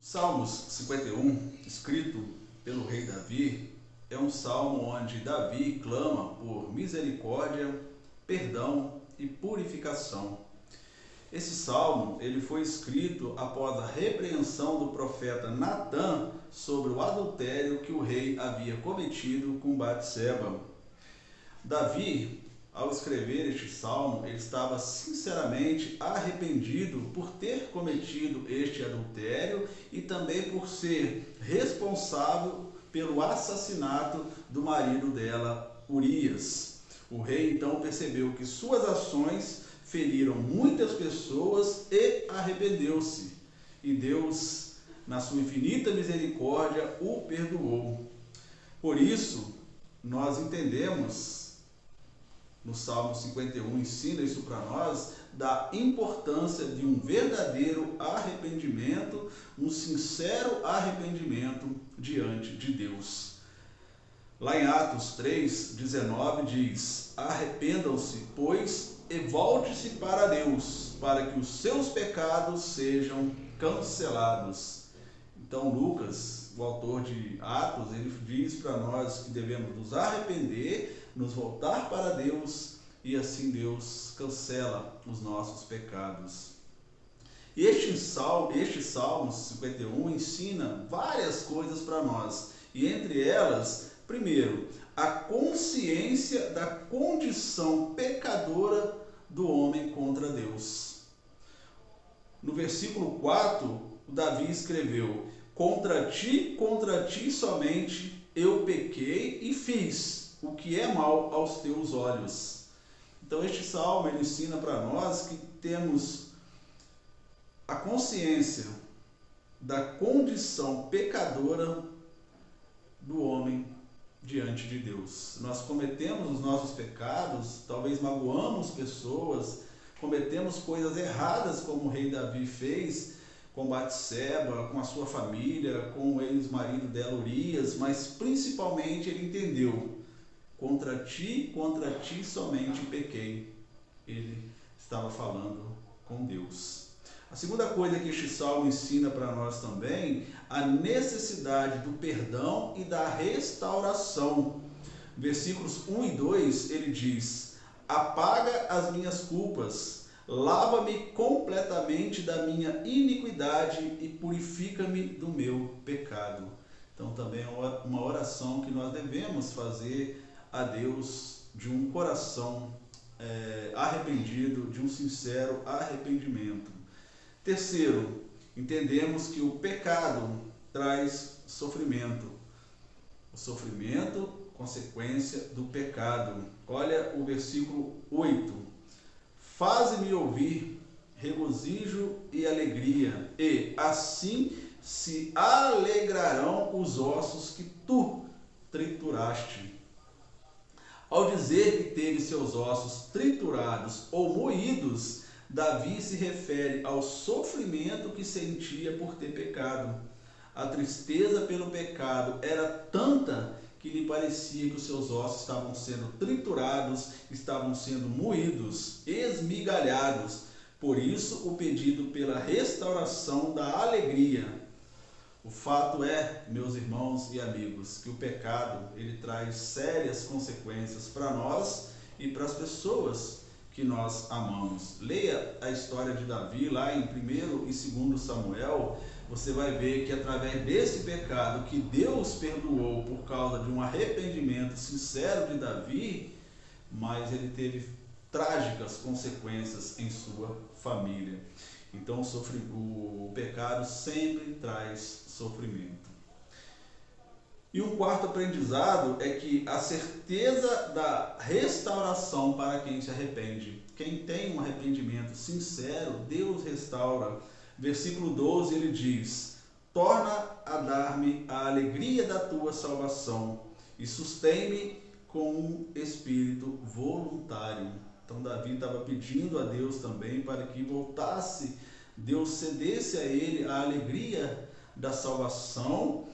Salmos 51, escrito pelo rei Davi, é um salmo onde Davi clama por misericórdia, perdão e purificação. Esse salmo ele foi escrito após a repreensão do profeta Natã sobre o adultério que o rei havia cometido com Batseba. Davi, ao escrever este salmo, ele estava sinceramente arrependido por ter cometido este adultério e também por ser responsável pelo assassinato do marido dela, Urias. O rei então percebeu que suas ações feriram muitas pessoas e arrependeu-se. E Deus, na sua infinita misericórdia, o perdoou. Por isso, nós entendemos, no Salmo 51 ensina isso para nós, da importância de um verdadeiro arrependimento, um sincero arrependimento diante de Deus. Lá em Atos 3:19 diz: arrependam-se, pois, e volte-se para Deus, para que os seus pecados sejam cancelados. Então Lucas, o autor de Atos, ele diz para nós que devemos nos arrepender, nos voltar para Deus, e assim Deus cancela os nossos pecados. E este Salmo 51 ensina várias coisas para nós, e entre elas, primeiro, a consciência da condição pecadora do homem contra Deus. No versículo 4, o Davi escreveu: contra ti somente eu pequei e fiz o que é mal aos teus olhos. Então este salmo ele ensina para nós que temos a consciência da condição pecadora do homem diante de Deus. Nós cometemos os nossos pecados, talvez magoamos pessoas, cometemos coisas erradas como o rei Davi fez com Batseba, com a sua família, com o ex-marido dela, Urias, mas principalmente ele entendeu: contra ti somente pequei. Ele estava falando com Deus. A segunda coisa que este salmo ensina para nós também, a necessidade do perdão e da restauração. Versículos 1 e 2, ele diz: apaga as minhas culpas, lava-me completamente da minha iniquidade e purifica-me do meu pecado. Então também é uma oração que nós devemos fazer a Deus de um coração arrependido, de um sincero arrependimento. Terceiro, entendemos que o pecado traz sofrimento. O sofrimento, consequência do pecado. Olha o versículo 8. Faze-me ouvir regozijo e alegria, e assim se alegrarão os ossos que tu trituraste. Ao dizer que teve seus ossos triturados ou moídos, Davi se refere ao sofrimento que sentia por ter pecado. A tristeza pelo pecado era tanta que lhe parecia que os seus ossos estavam sendo triturados, estavam sendo moídos, esmigalhados. Por isso, o pedido pela restauração da alegria. O fato é, meus irmãos e amigos, que o pecado ele traz sérias consequências para nós e para as pessoas que nós amamos. Leia a história de Davi lá em 1º e 2º Samuel. Você vai ver que através desse pecado que Deus perdoou por causa de um arrependimento sincero de Davi, mas ele teve trágicas consequências em sua família. Então o pecado sempre traz sofrimento. E um quarto aprendizado é que a certeza da restauração para quem se arrepende. Quem tem um arrependimento sincero, Deus restaura. Versículo 12 ele diz: torna a dar-me a alegria da tua salvação e sustém-me com um espírito voluntário. Então Davi estava pedindo a Deus também para que voltasse, Deus cedesse a ele a alegria da salvação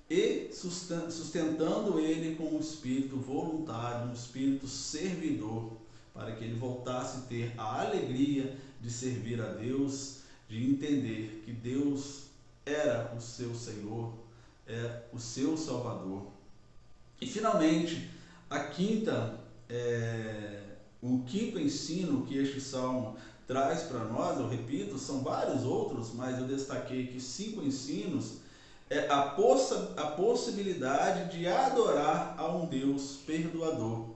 e sustentando ele com um espírito voluntário, um espírito servidor, para que ele voltasse a ter a alegria de servir a Deus, de entender que Deus era o seu Senhor, é o seu Salvador. E finalmente, o quinto ensino que este salmo traz para nós, eu repito, são vários outros, mas eu destaquei aqui 5 ensinos, é a possibilidade de adorar a um Deus perdoador.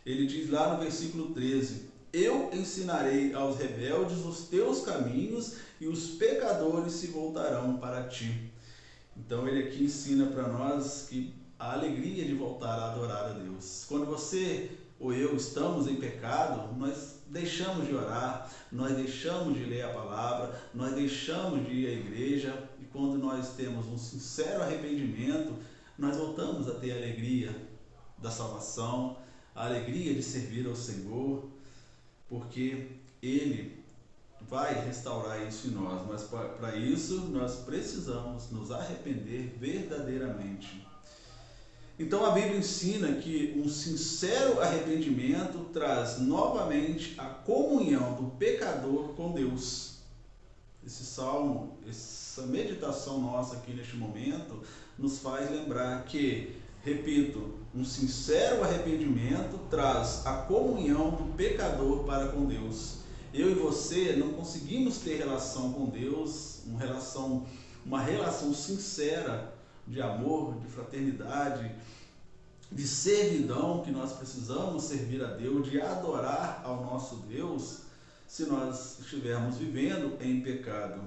Ele diz lá no versículo 13: eu ensinarei aos rebeldes os teus caminhos e os pecadores se voltarão para ti. Então ele aqui ensina para nós que a alegria de voltar a adorar a Deus. Quando você ou eu estamos em pecado, nós deixamos de orar, nós deixamos de ler a palavra, nós deixamos de ir à igreja, e quando nós temos um sincero arrependimento, nós voltamos a ter a alegria da salvação, a alegria de servir ao Senhor, porque Ele vai restaurar isso em nós, mas para isso nós precisamos nos arrepender verdadeiramente. Então a Bíblia ensina que um sincero arrependimento traz novamente a comunhão do pecador com Deus. Esse salmo, essa meditação nossa aqui neste momento, nos faz lembrar que, repito, um sincero arrependimento traz a comunhão do pecador para com Deus. Eu e você não conseguimos ter relação com Deus, uma relação sincera de amor, de fraternidade, de servidão, que nós precisamos servir a Deus, de adorar ao nosso Deus, se nós estivermos vivendo em pecado.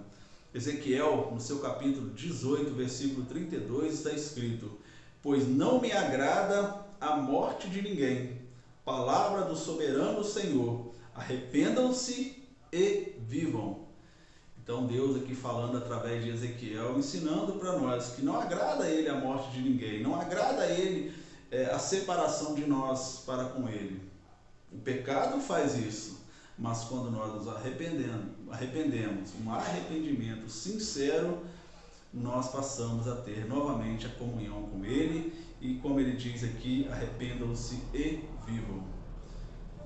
Ezequiel, no seu capítulo 18, versículo 32, está escrito: pois não me agrada a morte de ninguém. Palavra do soberano Senhor, arrependam-se e vivam. Então Deus aqui falando através de Ezequiel, ensinando para nós que não agrada a Ele a morte de ninguém, não agrada a Ele a separação de nós para com Ele. O pecado faz isso, mas quando nós nos arrependemos, um arrependimento sincero, nós passamos a ter novamente a comunhão com Ele, e como Ele diz aqui, arrependam-se e vivam.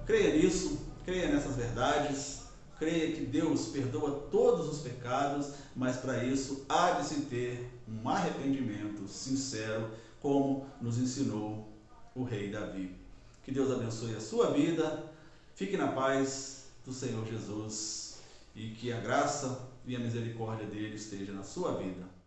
Creia nisso, creia nessas verdades, creia que Deus perdoa todos os pecados, mas para isso há de se ter um arrependimento sincero, como nos ensinou o rei Davi. Que Deus abençoe a sua vida, fique na paz do Senhor Jesus, e que a graça e a misericórdia dele esteja na sua vida.